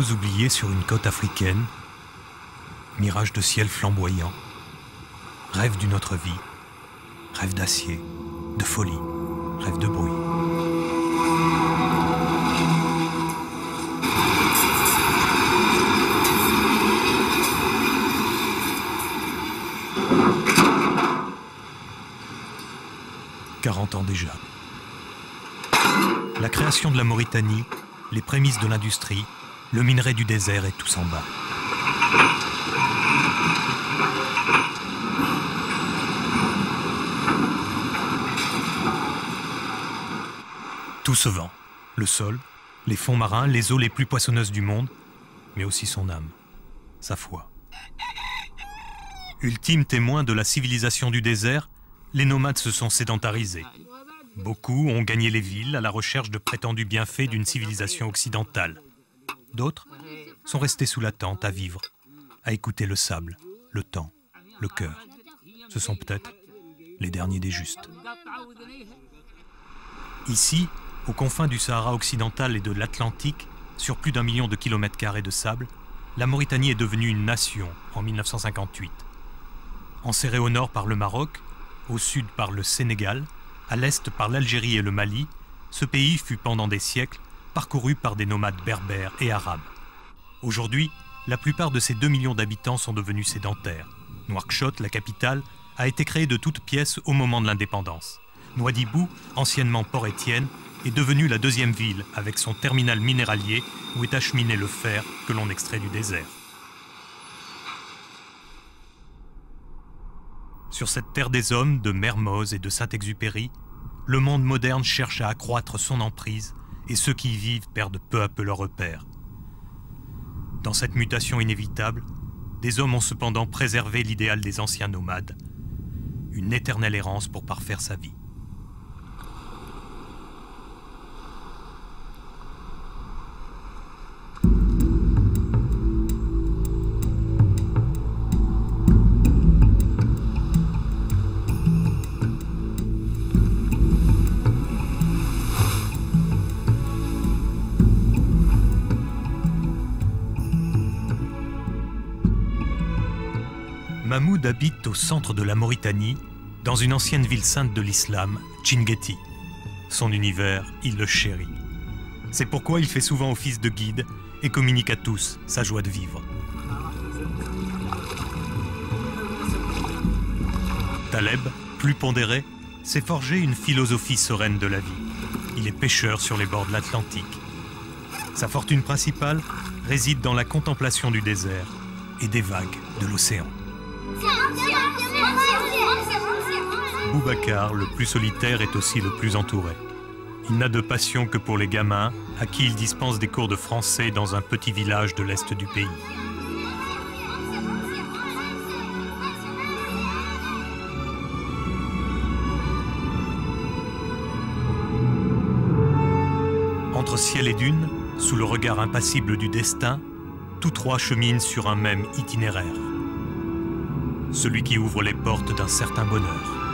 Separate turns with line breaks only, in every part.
Bateaux oubliés sur une côte africaine, mirage de ciel flamboyant, rêve d'une autre vie, rêve d'acier, de folie, rêve de bruit. « 40 ans déjà. La création de la Mauritanie, les prémices de l'industrie, le minerai du désert et tout s'en bat. Tout se vend. Le sol, les fonds marins, les eaux les plus poissonneuses du monde, mais aussi son âme, sa foi. Ultime témoin de la civilisation du désert, les nomades se sont sédentarisés. Beaucoup ont gagné les villes à la recherche de prétendus bienfaits d'une civilisation occidentale. D'autres sont restés sous la tente à vivre, à écouter le sable, le temps, le cœur. Ce sont peut-être les derniers des justes. Ici, aux confins du Sahara occidental et de l'Atlantique, sur plus d'1 million de kilomètres carrés de sable, la Mauritanie est devenue une nation en 1958. Enserrée au nord par le Maroc, au sud par le Sénégal, à l'est par l'Algérie et le Mali, ce pays fut pendant des siècles parcouru par des nomades berbères et arabes. Aujourd'hui, la plupart de ces 2 millions d'habitants sont devenus sédentaires. Nouakchott, la capitale, a été créée de toutes pièces au moment de l'indépendance. Nouadhibou, anciennement Port-Étienne, est devenue la 2e ville avec son terminal minéralier où est acheminé le fer que l'on extrait du désert. Sur cette terre des hommes, de Mermoz et de Saint-Exupéry, le monde moderne cherche à accroître son emprise et ceux qui y vivent perdent peu à peu leurs repères. Dans cette mutation inévitable, des hommes ont cependant préservé l'idéal des anciens nomades, une éternelle errance pour parfaire sa vie. Mahmoud habite au centre de la Mauritanie, dans une ancienne ville sainte de l'islam, Tchinguetti. Son univers, il le chérit. C'est pourquoi il fait souvent office de guide et communique à tous sa joie de vivre. Taleb, plus pondéré, s'est forgé une philosophie sereine de la vie. Il est pêcheur sur les bords de l'Atlantique. Sa fortune principale réside dans la contemplation du désert et des vagues de l'océan. Boubacar, le plus solitaire, est aussi le plus entouré. Il n'a de passion que pour les gamins, à qui il dispense des cours de français dans un petit village de l'est du pays. Entre ciel et dune, sous le regard impassible du destin, tous trois cheminent sur un même itinéraire. Celui qui ouvre les portes d'un certain bonheur.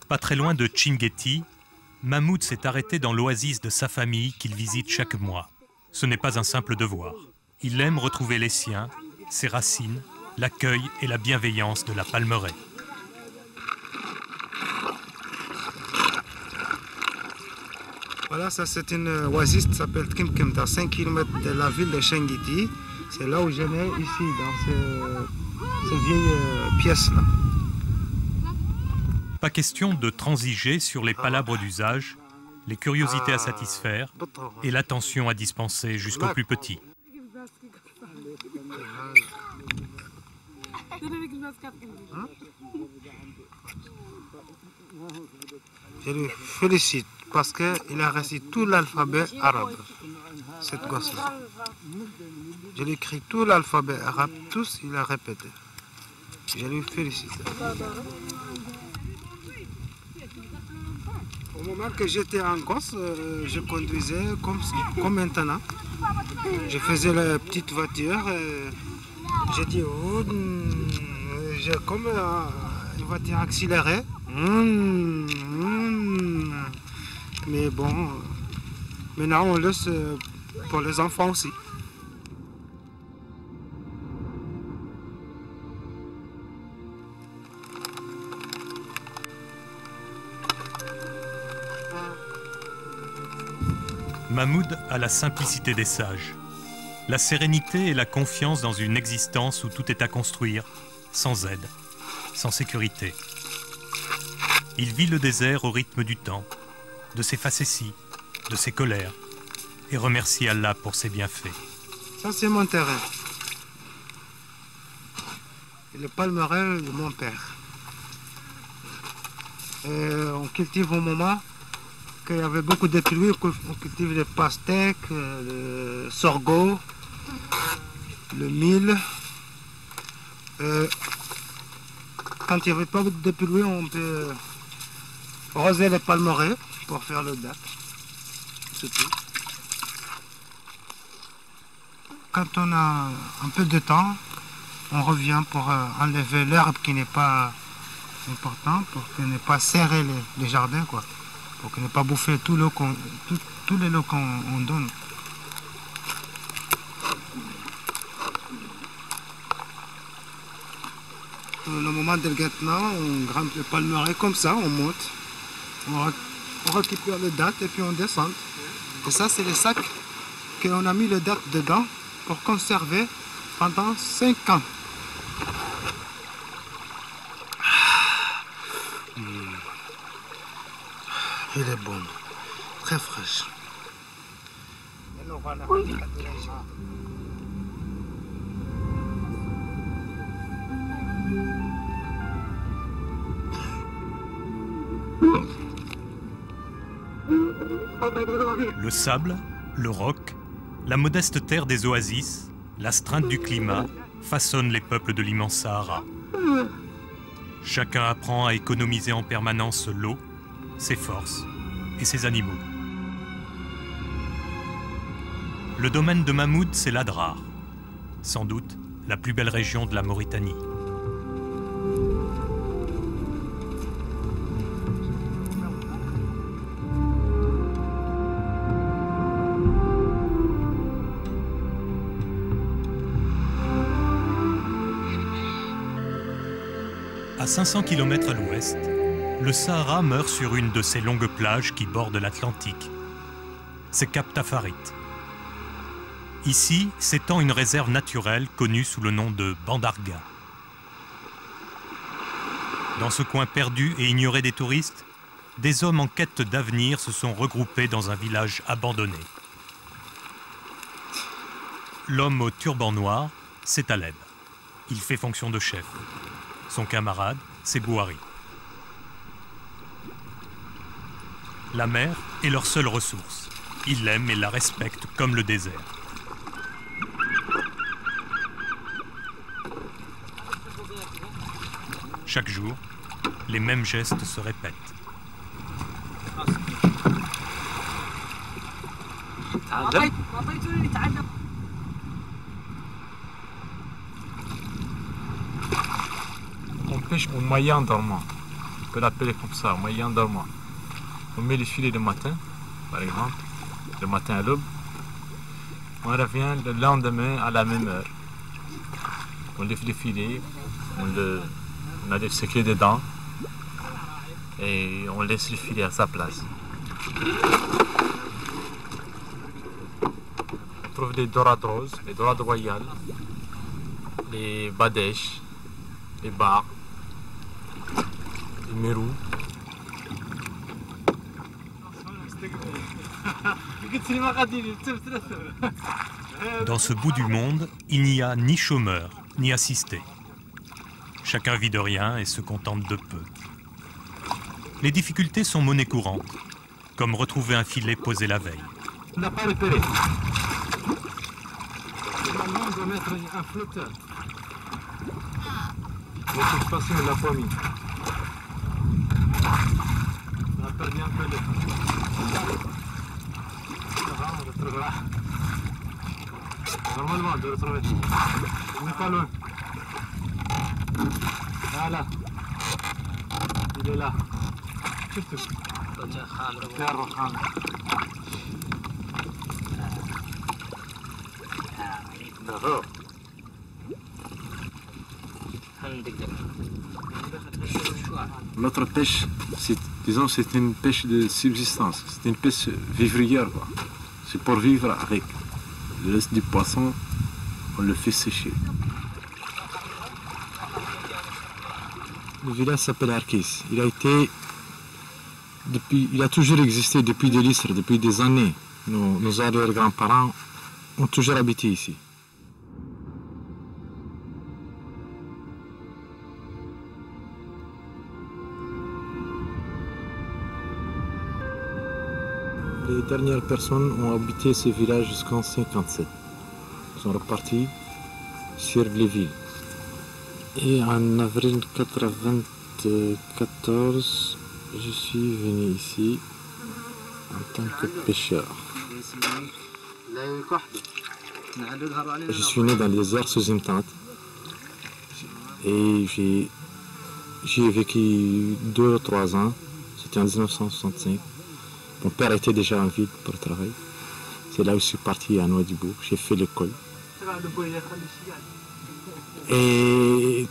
Pas très loin de Tchinguetti, Mahmoud s'est arrêté dans l'oasis de sa famille qu'il visite chaque mois. Ce n'est pas un simple devoir. Il aime retrouver les siens, ses racines, l'accueil et la bienveillance de la palmeraie.
Voilà, ça c'est une oasis qui s'appelle Tkimkim, à 5 km de la ville de Tchinguetti. C'est là où je nais, ici, dans ces vieilles pièces-là.
Pas question de transiger sur les palabres d'usage, les curiosités à satisfaire et l'attention à dispenser jusqu'aux plus petits.
Je lui félicite parce qu'il a réussi tout l'alphabet arabe, cette gosse-là. Je lui écris tout l'alphabet arabe, tous il a répété. Je lui félicite. Au moment que j'étais en gosse, je conduisais comme maintenant. Je faisais la petite voiture. J'ai dit, oh, j'ai comme une voiture accélérée. Mais bon, maintenant on laisse pour les enfants aussi.
Mahmoud a la simplicité des sages, la sérénité et la confiance dans une existence où tout est à construire, sans aide, sans sécurité. Il vit le désert au rythme du temps, de ses facéties, de ses colères, et remercie Allah pour ses bienfaits.
Ça, c'est mon terrain. Et le palmeraie de mon père. Et on cultive au moment qu'il y avait beaucoup de pluie, on cultive les pastèques, le sorgho, le mil. Quand il n'y avait pas de pluie, on peut arroser les palmeraies pour faire le date. C'est tout. Quand on a un peu de temps, on revient pour enlever l'herbe qui n'est pas importante, pour que ne pas serrer les jardins, quoi. Pour que ne pas bouffer tous les lots qu'on donne. Le moment de maintenant, on grimpe le palmeraie comme ça, on monte, on récupère le date et puis on descend. Et ça, c'est les sacs qu'on a mis le date dedans pour conserver pendant 5 ans. Il est bon, très fraîche. Oui.
Le sable, le roc, la modeste terre des oasis, l'astreinte du climat façonnent les peuples de l'immense Sahara. Chacun apprend à économiser en permanence l'eau, ses forces et ses animaux. Le domaine de Mahmoud, c'est l'Adrar, sans doute la plus belle région de la Mauritanie. À 500 km à l'ouest, le Sahara meurt sur une de ces longues plages qui bordent l'Atlantique. C'est Cap Tafarit. Ici s'étend une réserve naturelle connue sous le nom de Bandarga. Dans ce coin perdu et ignoré des touristes, des hommes en quête d'avenir se sont regroupés dans un village abandonné. L'homme au turban noir, c'est Taleb. Il fait fonction de chef. Son camarade, c'est Bouhari. La mer est leur seule ressource. Ils l'aiment et la respectent comme le désert. Chaque jour, les mêmes gestes se répètent.
On pêche au moyen dormant. On peut l'appeler comme ça, moyen dormant. On met les filets le matin, par exemple, le matin à l'aube. On revient le lendemain à la même heure. On lève les filets, on a des secrets dedans et on laisse le filet à sa place. On trouve des dorades roses, les dorades royales, les badèches, les bars, les mérous.
Dans ce bout du monde, il n'y a ni chômeur, ni assisté. Chacun vit de rien et se contente de peu. Les difficultés sont monnaie courante, comme retrouver un filet posé la veille.
On n'a pas repéré. Normalement, on doit mettre un flotteur. De toute façon, on l'a pas mis. j'espère bien que le on retrouvera. Normalement, de retrouver. On n'est pas loin. Voilà. Il est là. شفتوا كان رخام
Notre pêche, disons, c'est une pêche de subsistance, c'est une pêche vivrière, quoi. C'est pour vivre avec. Le reste du poisson, on le fait sécher. Le village s'appelle Arkis. Il a toujours existé depuis des lustres, depuis des années. Nos arrière-grands-parents ont toujours habité ici. Les dernières personnes ont habité ce village jusqu'en 1957. Ils sont repartis sur les villes. Et en avril 1994, je suis venu ici en tant que pêcheur. Je suis né dans le désert sous une tente. Et j'y ai vécu 2 ou 3 ans. C'était en 1965. Mon père était déjà en ville pour le travail. C'est là où je suis parti à Nouadhibou. J'ai fait l'école. Et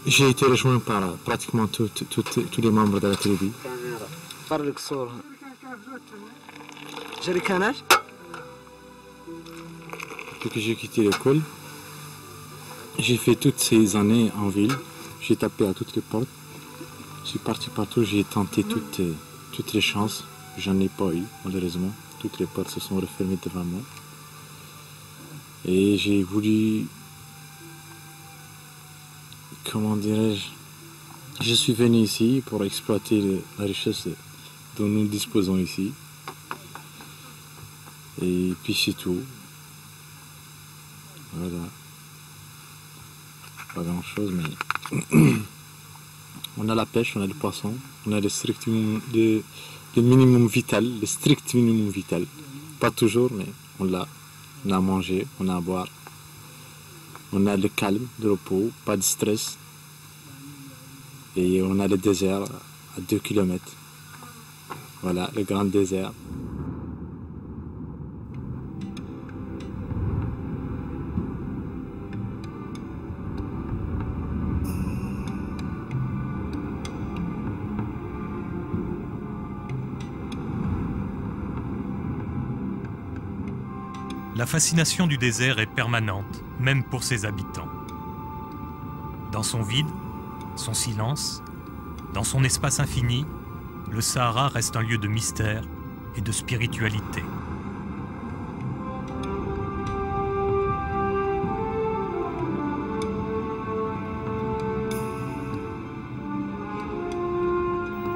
j'ai été rejoint par pratiquement tous les membres de la tribu. Depuis que j'ai quitté l'école, j'ai fait toutes ces années en ville. J'ai tapé à toutes les portes. Je suis parti partout, j'ai tenté toutes les chances. J'en ai pas eu, malheureusement. Toutes les portes se sont refermées devant moi. Et j'ai voulu... Comment dirais-je? Je suis venu ici pour exploiter la richesse dont nous disposons ici. Et puis c'est tout. Voilà. Pas grand chose, mais... On a la pêche, on a le poisson, on a le minimum vital, le strict minimum vital. Pas toujours, mais on l'a. On a à manger, on a à boire. On a le calme, le repos, pas de stress. Et on a le désert à 2 km. Voilà, le grand désert.
La fascination du désert est permanente, même pour ses habitants. Dans son vide, son silence, dans son espace infini, le Sahara reste un lieu de mystère et de spiritualité.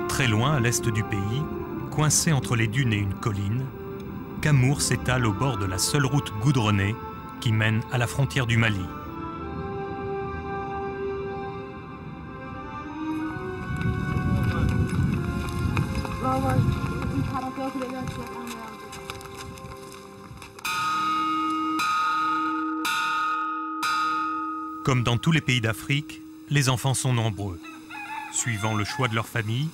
Très loin, à l'est du pays, coincé entre les dunes et une colline, Kamour s'étale au bord de la seule route goudronnée qui mène à la frontière du Mali. Comme dans tous les pays d'Afrique, les enfants sont nombreux. Suivant le choix de leur famille,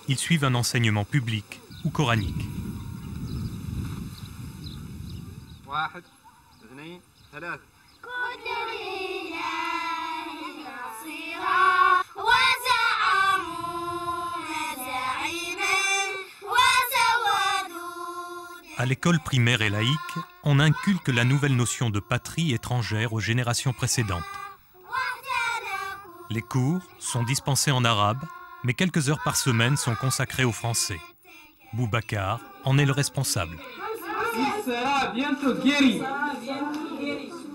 ils suivent un enseignement public ou coranique. À l'école primaire et laïque, on inculque la nouvelle notion de patrie étrangère aux générations précédentes. Les cours sont dispensés en arabe, mais quelques heures par semaine sont consacrées au français. Boubacar en est le responsable.
Il sera bientôt guéri.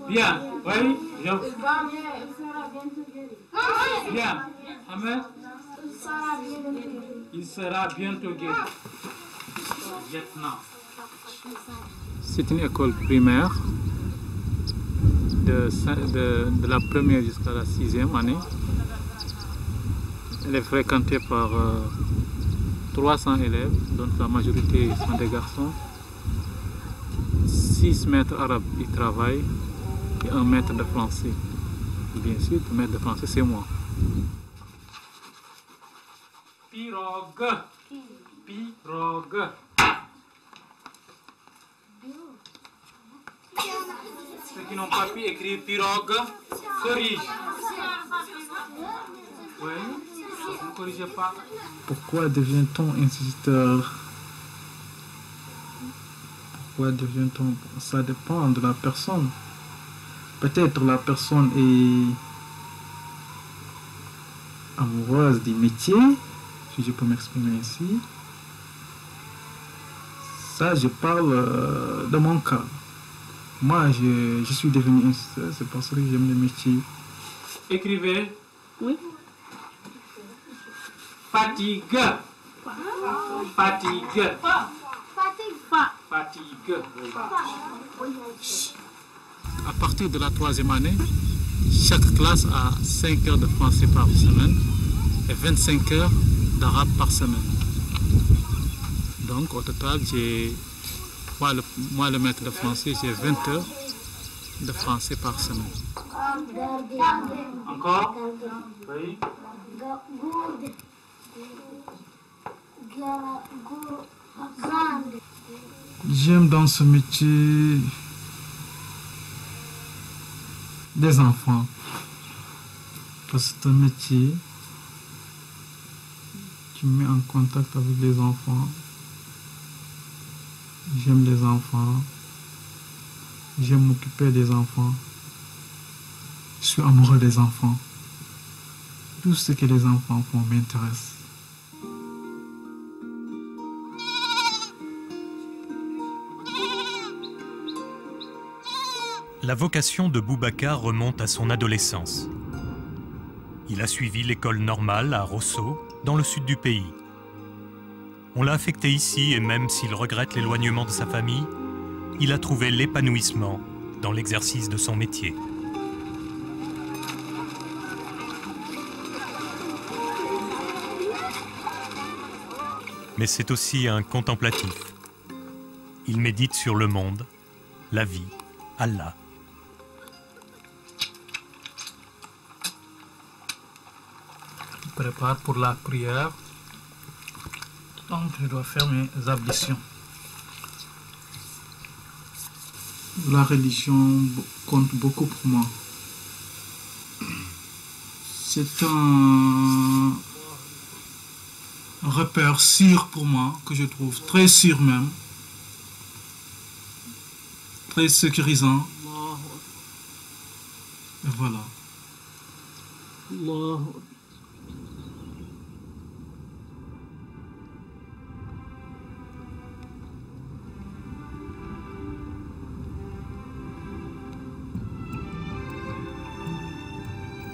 Bien, oui, bien. Bien, Ahmed. Il sera bientôt guéri. Maintenant. C'est une école primaire de la première jusqu'à la 6e année. Elle est fréquentée par 300 élèves, dont la majorité sont des garçons. 6 maîtres arabes y travaillent et un maître de français. Bien sûr, le maître de français, c'est moi. Pirogue. Pirogue. Ceux qui n'ont pas pu écrire pirogue, corrige. Oui, vous ne corrigez pas. Pourquoi devient-on instituteur? Pourquoi devient-on? Ça dépend de la personne. Peut-être la personne est amoureuse du métier, si je peux m'exprimer ainsi. Ça, je parle de mon cas. Moi, je suis devenu instituteur, c'est parce que j'aime le métier. Écrivez. Oui. Fatigue. Fatigue. Fatigue. À partir de la 3e année, chaque classe a 5 heures de français par semaine et 25 heures d'arabe par semaine. Donc au total, moi le maître de français, j'ai 20 heures de français par semaine. Encore? Oui. J'aime dans ce métier des enfants. Parce que c'est un métier qui me met en contact avec les enfants. J'aime les enfants. J'aime m'occuper des enfants. Je suis amoureux des enfants. Tout ce que les enfants font m'intéresse.
La vocation de Boubacar remonte à son adolescence. Il a suivi l'école normale à Rosso, dans le sud du pays. On l'a affecté ici et même s'il regrette l'éloignement de sa famille, il a trouvé l'épanouissement dans l'exercice de son métier. Mais c'est aussi un contemplatif. Il médite sur le monde, la vie, Allah.
Je prépare pour la prière. Donc je dois faire mes ablutions. La religion compte beaucoup pour moi. C'est un repère sûr pour moi, que je trouve très sûr même, très sécurisant. Et voilà.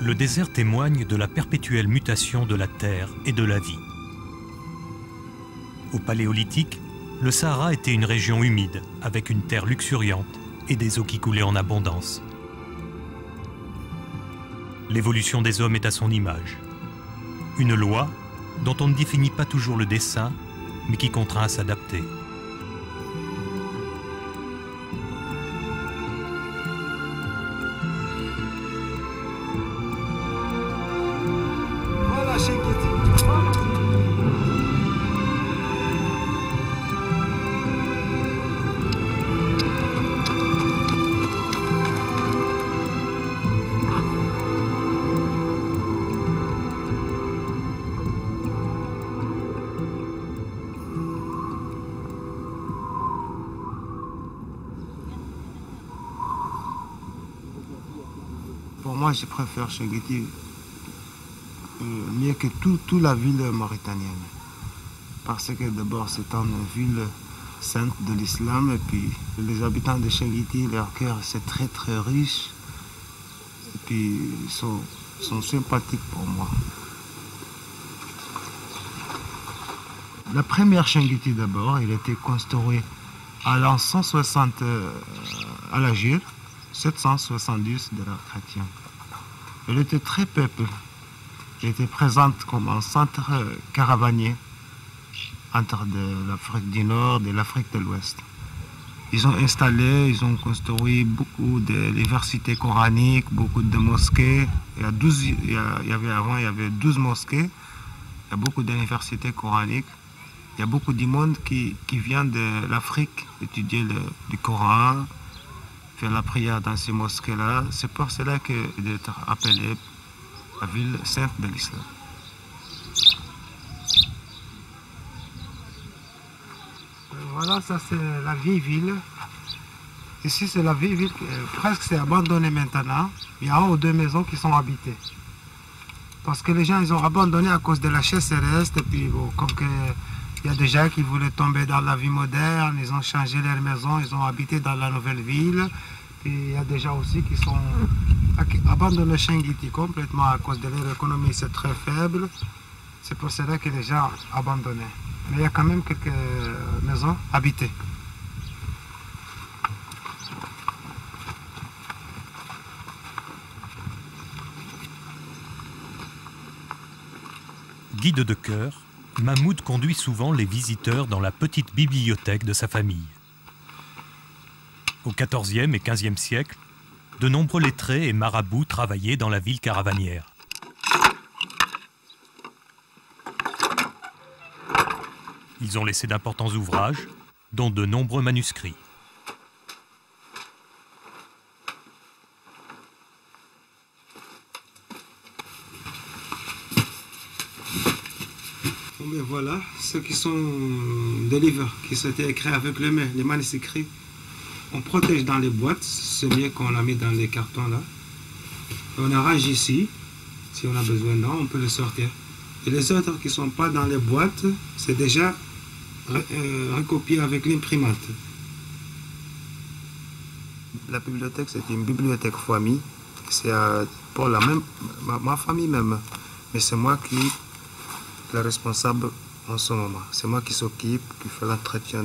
Le désert témoigne de la perpétuelle mutation de la terre et de la vie. Au Paléolithique, le Sahara était une région humide, avec une terre luxuriante et des eaux qui coulaient en abondance. L'évolution des hommes est à son image. Une loi dont on ne définit pas toujours le dessein, mais qui contraint à s'adapter.
Pour moi, je préfère Chinguetti mieux que toute la ville mauritanienne. Parce que d'abord, c'est une ville sainte de l'islam. Et puis, les habitants de Chinguetti, leur cœur, c'est très très riche. Et puis, ils sont sympathiques pour moi. La première Chinguetti, d'abord, elle a été construite à l'an 160 à l'Agir. 770 de l'ère chrétienne. Elle était très peuplée. Elle était présente comme un centre caravanier entre l'Afrique du Nord et l'Afrique de l'Ouest. Ils ont installé, ils ont construit beaucoup d'universités coraniques, beaucoup de mosquées. Avant, il y avait 12 mosquées. Il y a beaucoup d'universités coraniques. Il y a beaucoup de monde qui vient de l'Afrique étudier le Coran, faire la prière dans ces mosquées-là. C'est pour cela qu'elle est appelée la ville sainte de l'islam. Voilà, ça c'est la vieille ville. Ici c'est la vieille ville, presque c'est abandonné maintenant. Il y a un ou deux maisons qui sont habitées. Parce que les gens ils ont abandonné à cause de la sécheresse. Et puis bon, comme il y a des gens qui voulaient tomber dans la vie moderne, ils ont changé leur maison, ils ont habité dans la nouvelle ville. Puis il y a des gens aussi qui sont abandonnés Chinguitti complètement à cause de leur économie, c'est très faible. C'est pour cela que les gens ont abandonné. Mais il y a quand même quelques maisons habitées.
Guide de cœur, Mahmoud conduit souvent les visiteurs dans la petite bibliothèque de sa famille. Au XIVe et XVe siècle, de nombreux lettrés et marabouts travaillaient dans la ville caravanière. Ils ont laissé d'importants ouvrages, dont de nombreux manuscrits.
Mais voilà, ceux qui sont des livres qui sont écrits avec les mains, les manuscrits. On protège dans les boîtes, c'est mieux qu'on l'a mis dans les cartons là. On arrange ici, si on a besoin d'en, on peut le sortir. Et les autres qui ne sont pas dans les boîtes, c'est déjà recopié avec l'imprimante. La bibliothèque, c'est une bibliothèque famille. C'est pour ma famille même. Mais c'est moi qui suis le responsable en ce moment. C'est moi qui s'occupe, qui fait l'entretien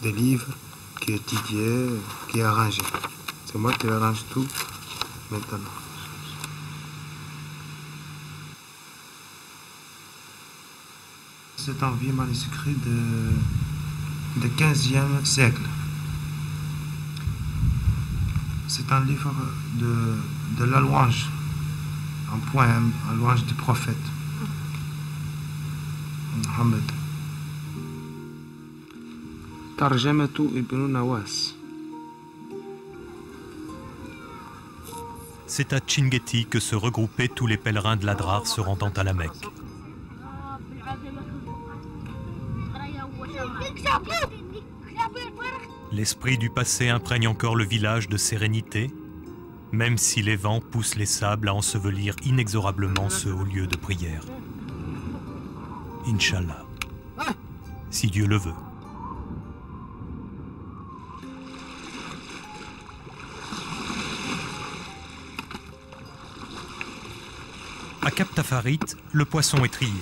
des livres, qui étudie, qui arrange. C'est moi qui arrange tout maintenant. C'est un vieux manuscrit de 15e siècle. C'est un livre de la louange, un poème, un louange du prophète Mohammed. Tarjamatu ibn Nawas.
C'est à Chinguetti que se regroupaient tous les pèlerins de l'Adrar se rendant à la Mecque. L'esprit du passé imprègne encore le village de sérénité, même si les vents poussent les sables à ensevelir inexorablement ce haut lieu de prière. Inch'Allah, si Dieu le veut. À Cap Tafarit, le poisson est trié.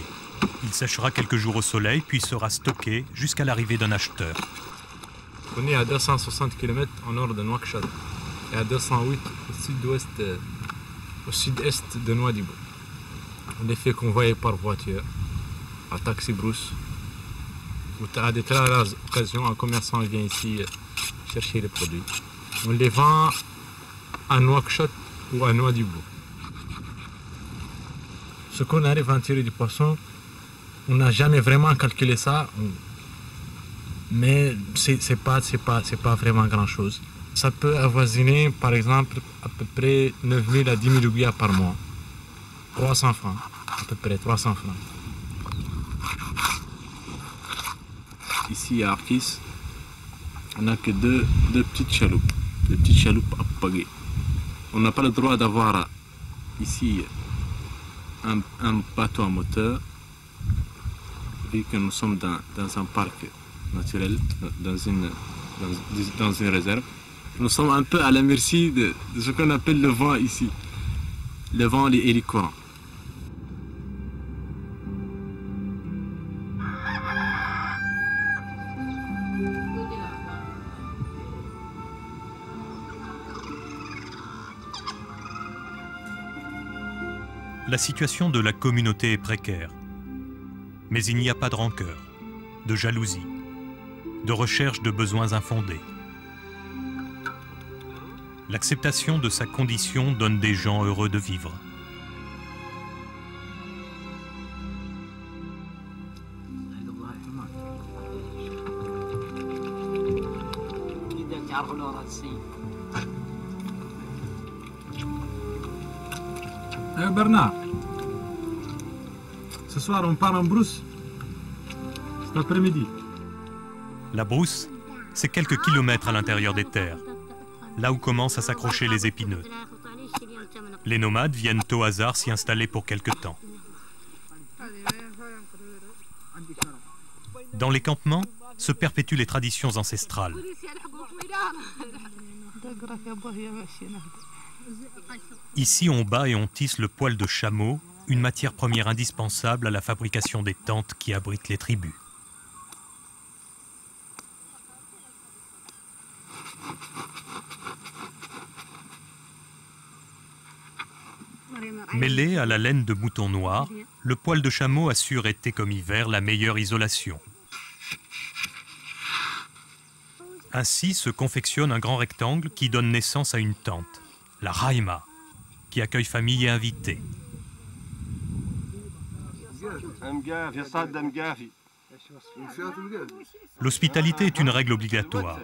Il séchera quelques jours au soleil, puis sera stocké jusqu'à l'arrivée d'un acheteur.
On est à 260 km au nord de Nouakchott et à 208 au sud-est de Nouadhibou. On est fait convoyer par voiture, à taxi brousse, où à de très rares occasions, un commerçant vient ici chercher les produits. On les vend à Nouakchott ou à Nouadhibou. Ce qu'on arrive à tirer du poisson, on n'a jamais vraiment calculé ça, mais c'est pas vraiment grand-chose. Ça peut avoisiner, par exemple, à peu près 9 000 à 10 000 oublias par mois. 300 francs, à peu près 300 francs.
Ici à Arkis, on n'a que deux petites chaloupes, des petites chaloupes à pagaie. On n'a pas le droit d'avoir ici un bateau à moteur, vu que nous sommes dans un parc naturel, dans une réserve. Nous sommes un peu à la merci de ce qu'on appelle le vent ici, le vent et les courants.
La situation de la communauté est précaire, mais il n'y a pas de rancœur. de jalousie, de recherche de besoins infondés. L'acceptation de sa condition donne des gens heureux de vivre.
Bernard, ce soir on part en brousse. Cet après-midi.
La brousse, c'est quelques kilomètres à l'intérieur des terres, là où commencent à s'accrocher les épineux. Les nomades viennent au hasard s'y installer pour quelque temps. Dans les campements se perpétuent les traditions ancestrales. Ici, on bat et on tisse le poil de chameau, une matière première indispensable à la fabrication des tentes qui abritent les tribus. Mêlé à la laine de mouton noir, le poil de chameau assure été comme hiver la meilleure isolation. Ainsi se confectionne un grand rectangle qui donne naissance à une tente, la raïma, qui accueille famille et invités. L'hospitalité est une règle obligatoire.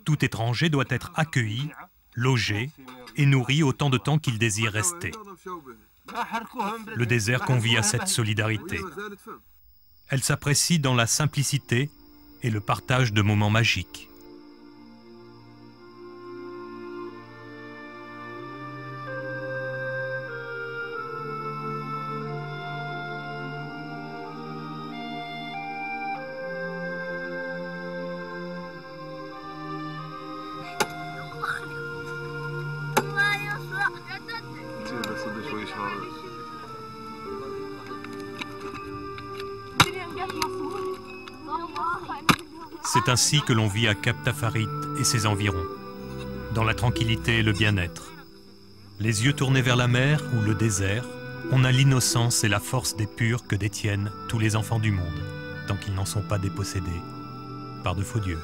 Tout étranger doit être accueilli, logé et nourri autant de temps qu'il désire rester. Le désert convie à cette solidarité. Elle s'apprécie dans la simplicité et le partage de moments magiques. C'est ainsi que l'on vit à Cap Tafarit et ses environs, dans la tranquillité et le bien-être. Les yeux tournés vers la mer ou le désert, on a l'innocence et la force des purs que détiennent tous les enfants du monde, tant qu'ils n'en sont pas dépossédés par de faux dieux.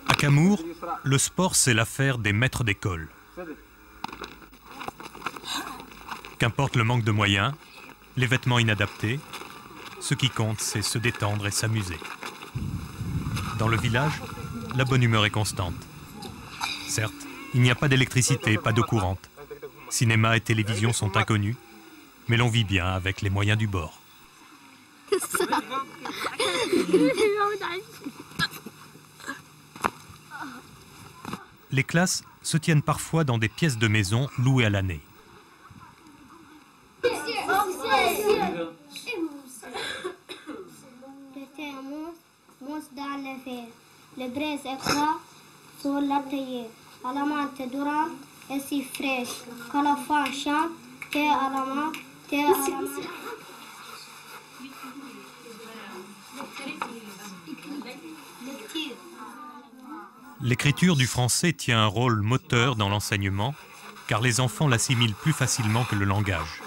À Camour, le sport c'est l'affaire des maîtres d'école. Qu'importe le manque de moyens, les vêtements inadaptés, ce qui compte c'est se détendre et s'amuser. Dans le village, la bonne humeur est constante. Certes, il n'y a pas d'électricité, pas d'eau courante. Cinéma et télévision sont inconnus, mais l'on vit bien avec les moyens du bord. Les classes se tiennent parfois dans des pièces de maison louées à l'année.
Le thermos monte dans le fer. Le braise est froid sur la théière. À la menthe durante est si fraîche que la femme chante thé à la menthe, thé à la menthe.
L'écriture du français tient un rôle moteur dans l'enseignement, car les enfants l'assimilent plus facilement que le langage.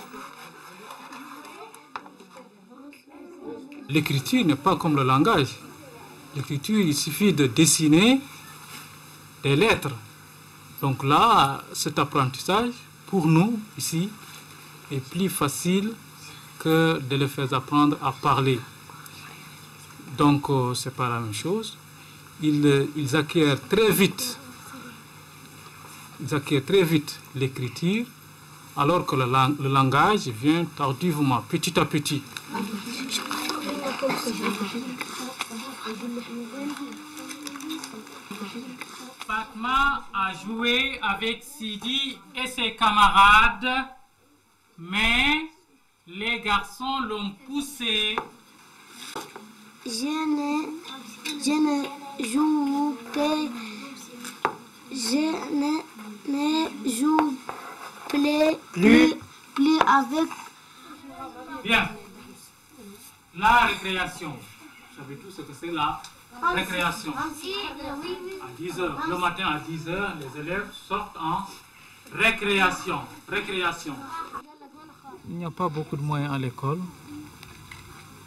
L'écriture n'est pas comme le langage. L'écriture, il suffit de dessiner des lettres. Donc là, cet apprentissage, pour nous, ici, est plus facile que de les faire apprendre à parler. Donc, c'est pas la même chose. Ils acquièrent très vite l'écriture, alors que le langage vient tardivement, petit à petit.
Fatma a joué avec Sidi et ses camarades, mais les garçons l'ont poussé.
Je ne joue plus avec
Bien. La récréation. Vous savez tous ce que c'est la récréation. À 10 heures. Le matin à 10 heures, les élèves sortent en récréation. Récréation.
Il n'y a pas beaucoup de moyens à l'école.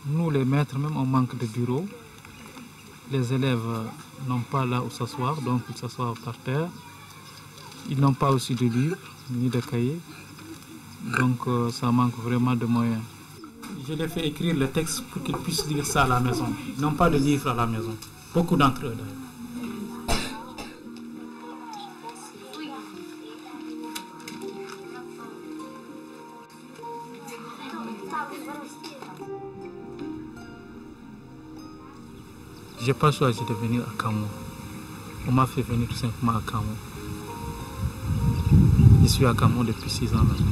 Nous, les maîtres, même, on manque de bureaux. Les élèves n'ont pas là où s'asseoir, donc ils s'assoient par terre. Ils n'ont pas aussi de livres, ni de cahiers. Donc ça manque vraiment de moyens. Je les fais écrire le texte pour qu'ils puissent lire ça à la maison. Ils n'ont pas de livres à la maison. Beaucoup d'entre eux, d'ailleurs. Je n'ai pas choisi de venir à Kamo. On m'a fait venir tout simplement à Kamo. Je suis à Kamo depuis 6 ans maintenant.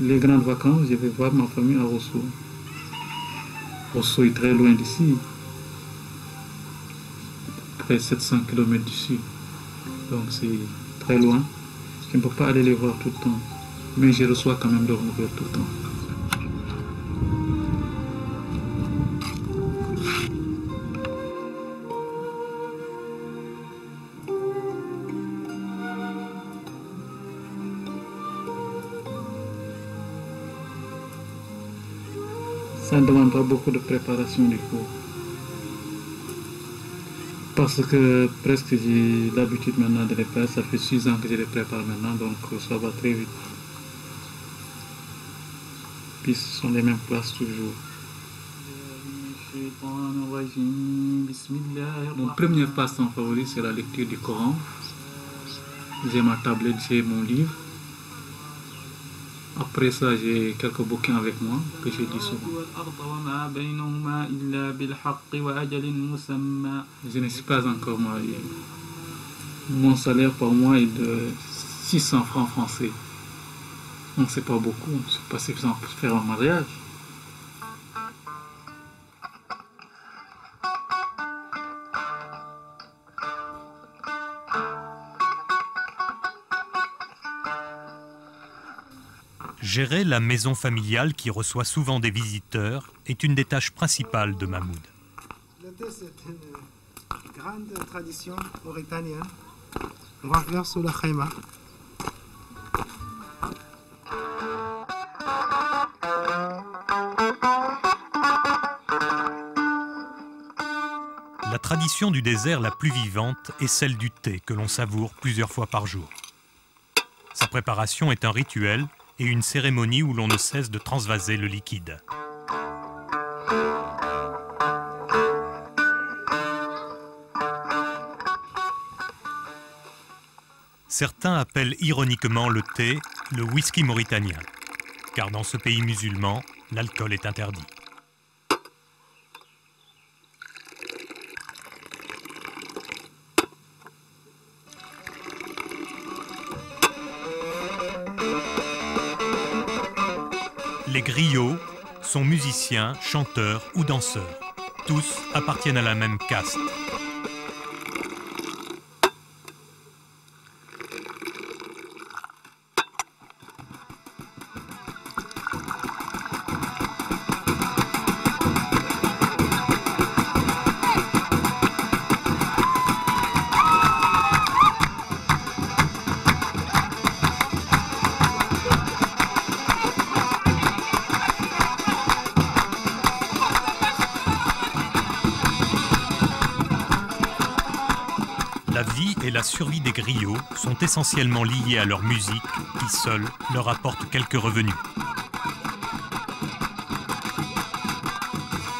Les grandes vacances, je vais voir ma famille à Rosso. Rosso est très loin d'ici. Près de 700 km d'ici. Donc c'est très loin. Je ne peux pas aller les voir tout le temps. Mais je reçois quand même leurs nouvelles tout le temps. Ça ne demande pas beaucoup de préparation du cours. Parce que presque j'ai l'habitude maintenant de les faire. Ça fait 6 ans que je les prépare maintenant, donc ça va très vite. Puis ce sont les mêmes classes toujours. Mon premier passe-temps favori, c'est la lecture du Coran. J'ai ma tablette, j'ai mon livre. Après ça, j'ai quelques bouquins avec moi que je lis souvent. Je ne suis pas encore marié. Mon salaire par mois est de 600 francs français. Donc c'est pas beaucoup, c'est pas suffisant pour faire un mariage.
Gérer la maison familiale qui reçoit souvent des visiteurs est une des tâches principales de Mahmoud.
Le thé, c'est une grande tradition mauritanienne. On va faire sous la khaïma.
La tradition du désert la plus vivante est celle du thé que l'on savoure plusieurs fois par jour. Sa préparation est un rituel et une cérémonie où l'on ne cesse de transvaser le liquide. Certains appellent ironiquement le thé le whisky mauritanien, car dans ce pays musulman, l'alcool est interdit. Les griots sont musiciens, chanteurs ou danseurs. Tous appartiennent à la même caste. La vie et la survie des griots sont essentiellement liées à leur musique qui, seule, leur apporte quelques revenus.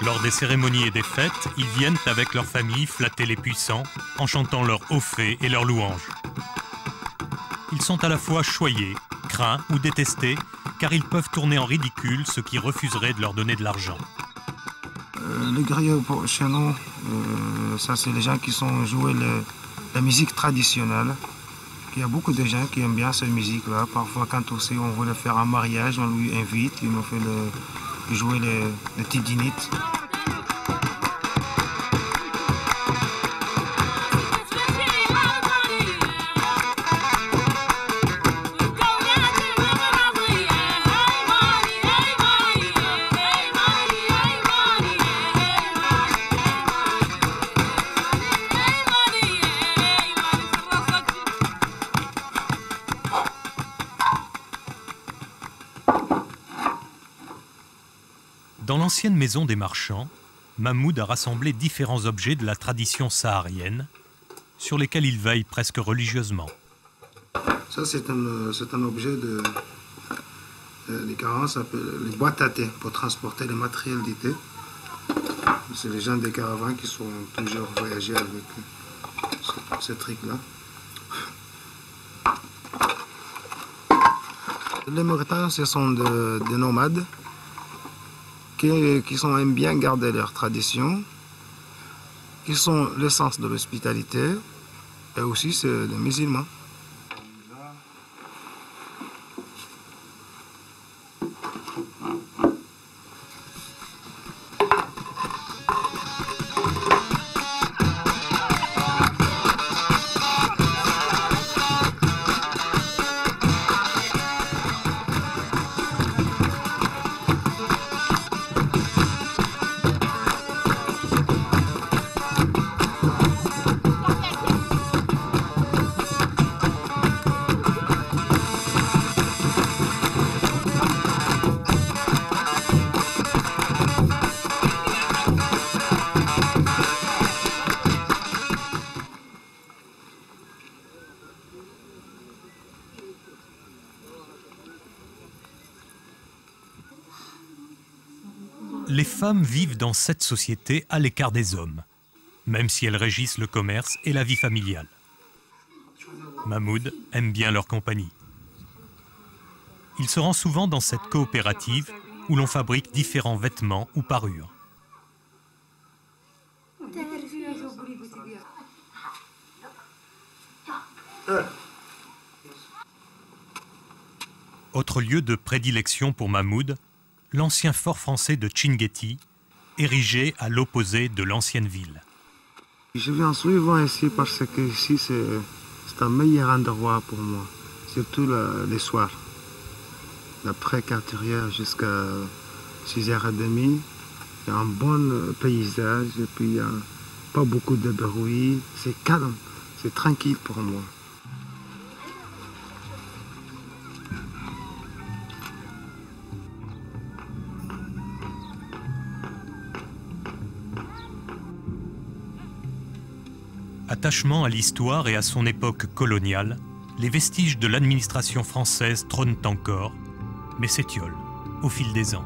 Lors des cérémonies et des fêtes, ils viennent avec leur famille flatter les puissants en chantant leurs hauts faits et leurs louanges. Ils sont à la fois choyés, craints ou détestés, car ils peuvent tourner en ridicule ceux qui refuseraient de leur donner de l'argent.
Les griots, chez nous, ça c'est les gens qui sont joués la musique traditionnelle. Il y a beaucoup de gens qui aiment bien cette musique-là. Parfois, quand aussi on veut le faire en mariage, on lui invite, il nous fait jouer le tidinit.
Dans l'ancienne maison des marchands, Mahmoud a rassemblé différents objets de la tradition saharienne, sur lesquels il veille presque religieusement.
Ça, c'est un objet des caravans, ça s'appelle les boîtes à thé, pour transporter les matériels du thé. C'est les gens des caravans qui sont toujours voyagés avec ce truc-là. Les Mauritaniens, ce sont des nomades qui aiment bien garder leurs traditions, qui sont l'essence de l'hospitalité, et aussi c'est les musulmans.
Les femmes vivent dans cette société à l'écart des hommes, même si elles régissent le commerce et la vie familiale. Mahmoud aime bien leur compagnie. Il se rend souvent dans cette coopérative où l'on fabrique différents vêtements ou parures. Autre lieu de prédilection pour Mahmoud, l'ancien fort français de Chinguetti, érigé à l'opposé de l'ancienne ville.
Je viens souvent ici parce que ici c'est un meilleur endroit pour moi, surtout les soirs. D'après 4h jusqu'à 6h30, il y a un bon paysage et puis il n'y a pas beaucoup de bruit, c'est calme, c'est tranquille pour moi.
Attachement à l'histoire et à son époque coloniale, les vestiges de l'administration française trônent encore, mais s'étiolent au fil des ans.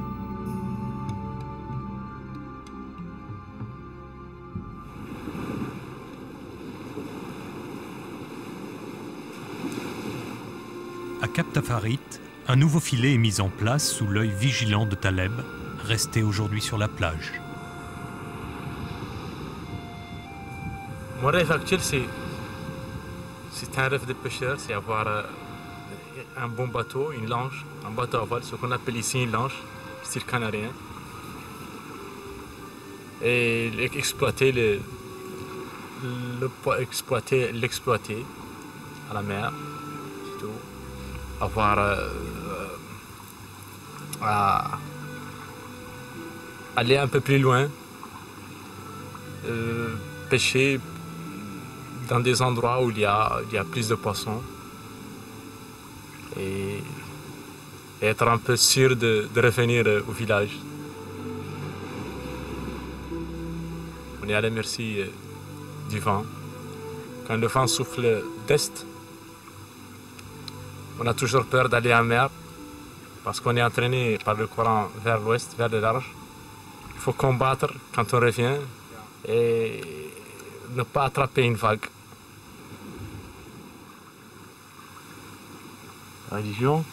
À Cap Tafarit, un nouveau filet est mis en place sous l'œil vigilant de Taleb, resté aujourd'hui sur la plage.
Mon rêve actuel, c'est un rêve de pêcheur, c'est avoir un bon bateau, une lanche, un bateau à voile, ce qu'on appelle ici une lanche, style canarien. Et l'exploiter à la mer, c'est tout. Avoir à aller un peu plus loin, pêcher dans des endroits où il y a plus de poissons et être un peu sûr de revenir au village. On est à la merci du vent. Quand le vent souffle d'est, on a toujours peur d'aller en mer parce qu'on est entraîné par le courant vers l'ouest, vers le large. Il faut combattre quand on revient et ne pas attraper une vague. La religion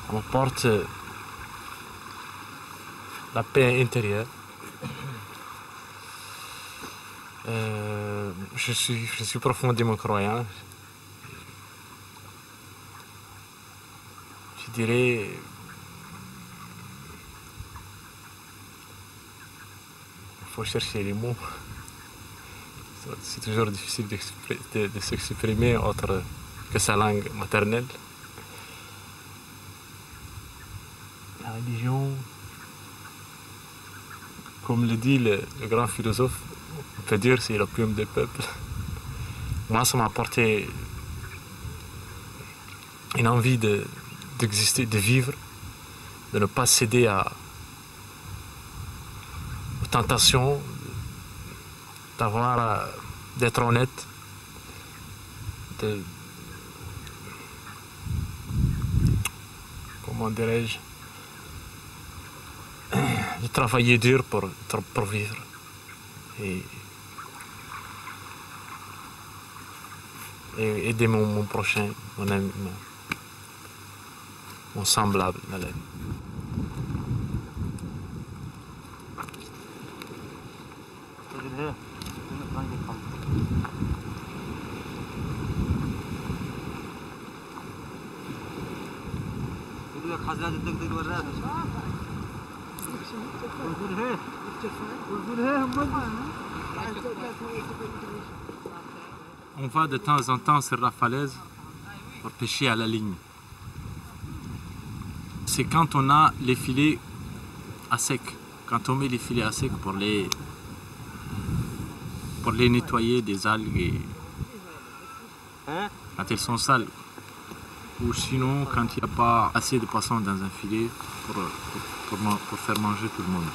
apporte la paix intérieure. Je suis profondément croyant. Je dirais il faut chercher les mots. C'est toujours difficile de s'exprimer autre que sa langue maternelle. La religion, comme le dit le grand philosophe, on peut dire c'est l'opium des peuples. Moi, ça m'a apporté une envie d'exister, de vivre, de ne pas céder aux tentations, d'être honnête, comment dirais-je, de travailler dur pour vivre et aider mon prochain, mon ami, mon semblable dans la vie. On va de temps en temps sur la falaise pour pêcher à la ligne. C'est quand on a les filets à sec, quand on met les filets à sec pour les nettoyer des algues et quand elles sont sales. Ou sinon quand il n'y a pas assez de poissons dans un filet pour faire manger tout le monde.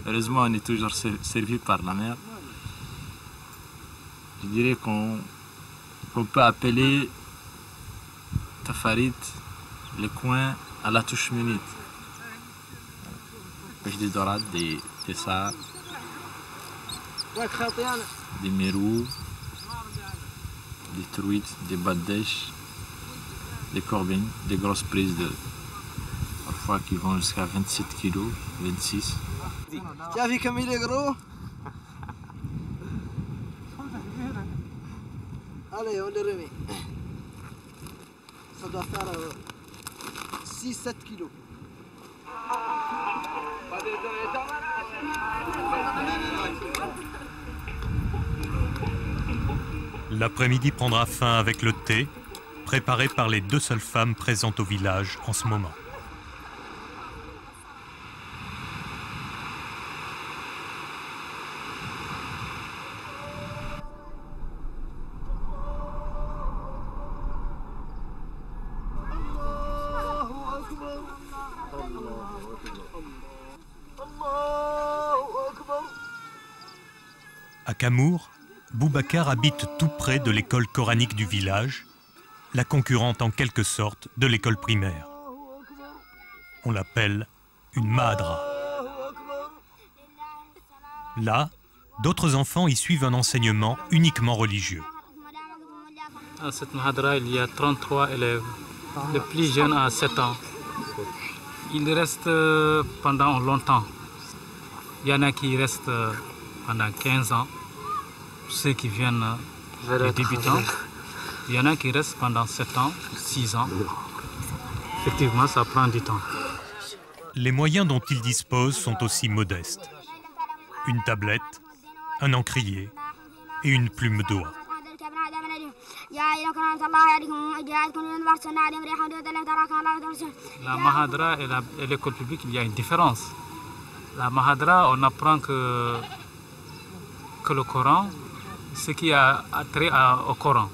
Heureusement, on est toujours servi par la mer. Je dirais qu'on peut appeler Tafarit le coin à la touche minute. Pêche des dorades, des sards, des mérous, des truites, des badèches, des corbines, des grosses prises parfois qui vont jusqu'à 27 kg, 26.
Tu as vu comme il est gros? Allez, on le remet. Ça doit faire 6-7 kilos.
L'après-midi prendra fin avec le thé, préparé par les 2 seules femmes présentes au village en ce moment. À Kamour, Boubacar habite tout près de l'école coranique du village, la concurrente en quelque sorte de l'école primaire. On l'appelle une mahadra. Là, d'autres enfants y suivent un enseignement uniquement religieux.
À cette mahadra, il y a 33 élèves. Le plus jeune a 7 ans. Il reste pendant longtemps. Il y en a qui restent pendant 15 ans, ceux qui viennent les débutants. Il y en a qui restent pendant 7 ans, 6 ans. Effectivement, ça prend du temps.
Les moyens dont ils disposent sont aussi modestes. Une tablette, un encrier et une plume d'oie.
La mahadra et l'école publique, il y a une différence. La mahadra, on apprend que le Coran, ce qui a trait au Coran.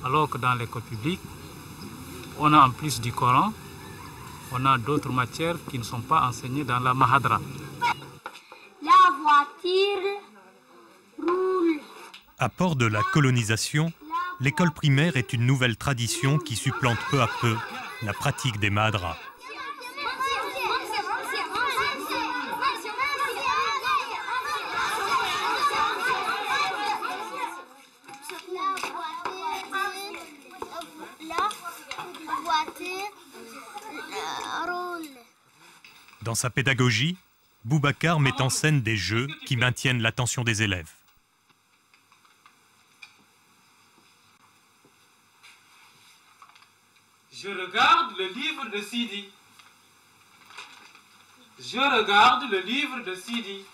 Alors que dans l'école publique, on a en plus du Coran, on a d'autres matières qui ne sont pas enseignées dans la mahadra.
La voiture roule.
Apport de la colonisation, l'école primaire est une nouvelle tradition qui supplante peu à peu la pratique des mahadras. Dans sa pédagogie, Boubacar met en scène des jeux qui maintiennent l'attention des élèves.
Je regarde le livre de Sidi. Je regarde le livre de Sidi.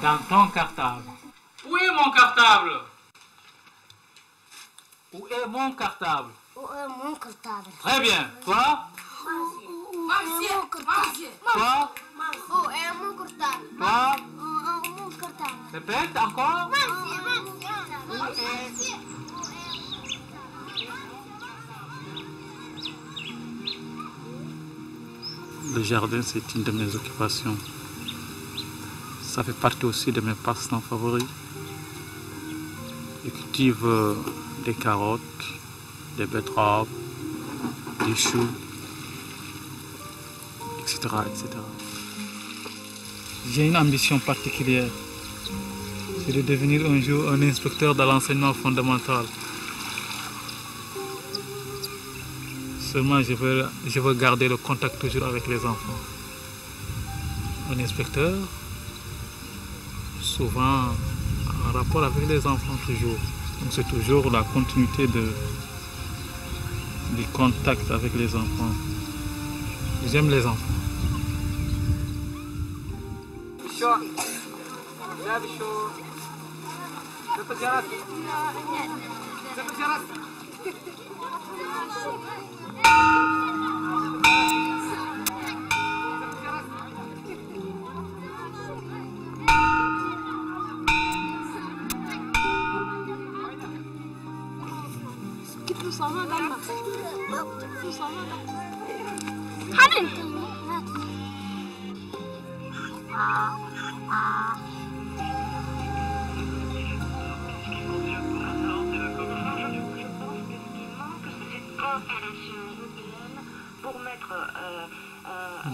Dans ton cartable. Où est mon cartable? Où est mon cartable?
Où est mon cartable?
Très bien. Toi?
Où
Répète encore.
Le jardin, c'est une de mes occupations. Ça fait partie aussi de mes passe-temps favoris. Je cultive des carottes, des betteraves, des choux, etc., etc. J'ai une ambition particulière, c'est de devenir un jour un inspecteur de l'enseignement fondamental. Seulement, je veux garder le contact toujours avec les enfants. Un inspecteur, souvent en rapport avec les enfants toujours. Donc c'est toujours la continuité du contact avec les enfants. J'aime les enfants.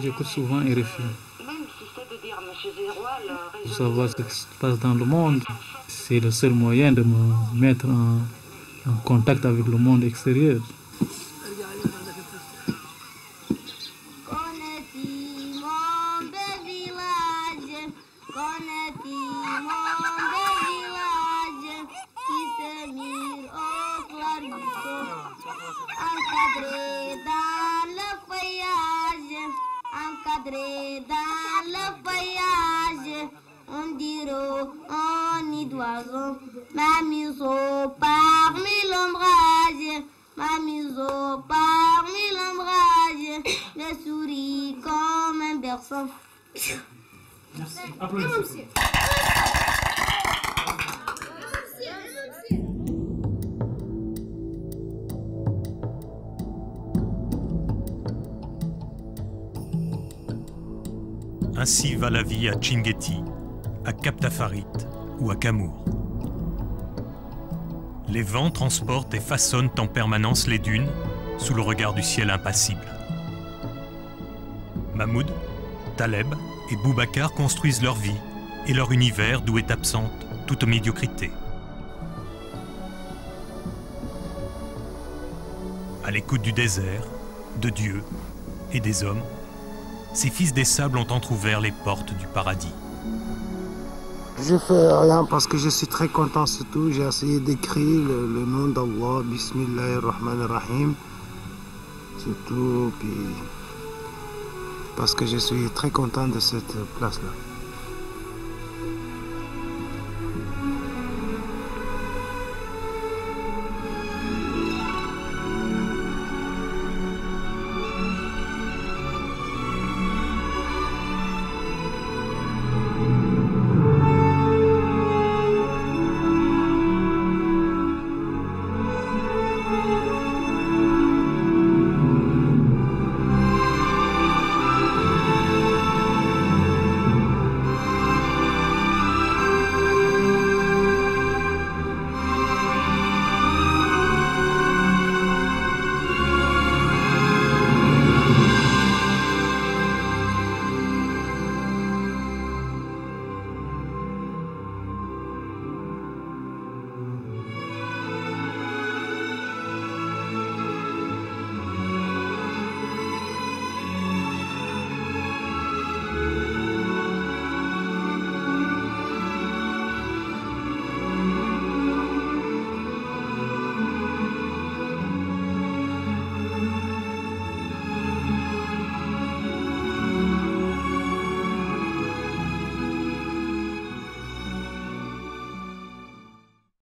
J'écoute souvent RFI. Pour savoir ce qui se passe dans le monde, c'est le seul moyen de me mettre en contact avec le monde extérieur.
Encadré dans le feuillage, on dirait un nid d'oiseau, ma museau parmi l'ombrage, ma museau parmi l'ombrage, je souris comme un berceau.
Merci. Applaudissements.
Ainsi va la vie à Chinguetti, à Cap Tafarit ou à Camour. Les vents transportent et façonnent en permanence les dunes sous le regard du ciel impassible. Mahmoud, Taleb et Boubacar construisent leur vie et leur univers d'où est absente toute médiocrité. À l'écoute du désert, de Dieu et des hommes, ces fils des sables ont entrouvert les portes du paradis.
Je fais rien parce que je suis très content surtout. J'ai essayé d'écrire le nom d'Allah, Bismillahirrahmanirrahim. Surtout, puis parce que je suis très content de cette place-là.